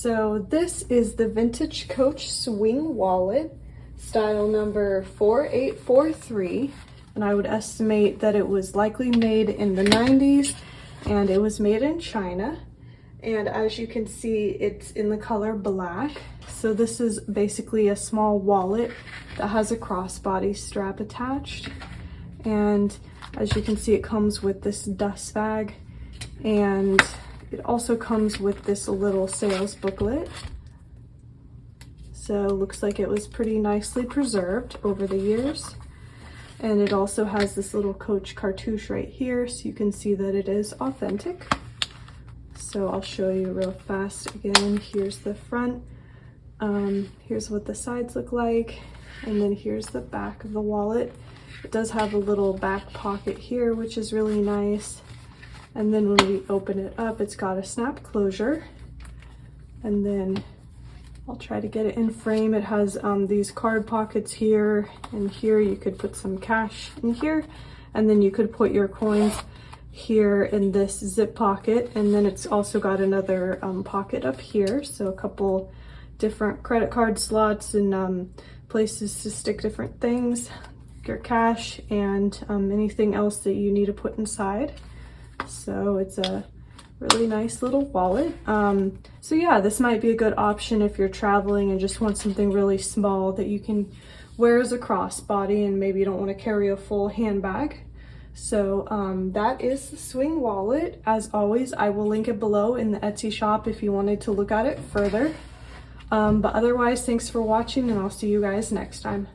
So this is the Vintage Coach Swing Wallet, style number 4843, and I would estimate that it was likely made in the 90s, and it was made in China. And as you can see, it's in the color black. So this is basically a small wallet that has a crossbody strap attached. And as you can see, it comes with this dust bag, and it also comes with this little sales booklet. So looks like it was pretty nicely preserved over the years. And it also has this little Coach cartouche right here, so you can see that it is authentic. So I'll show you real fast again. Here's the front. Here's what the sides look like. And then here's the back of the wallet. It does have a little back pocket here, which is really nice. And then when we open it up, it's got a snap closure. And then I'll try to get it in frame. It has these card pockets here, and here you could put some cash in here. And then you could put your coins here in this zip pocket. And then it's also got another pocket up here. So a couple different credit card slots and places to stick different things, your cash, and anything else that you need to put inside. So it's a really nice little wallet. So yeah, this might be a good option if you're traveling and just want something really small that you can wear as a crossbody and maybe you don't want to carry a full handbag. So that is the Swing Wallet. As always, I will link it below in the Etsy shop if you wanted to look at it further. But otherwise, thanks for watching, and I'll see you guys next time.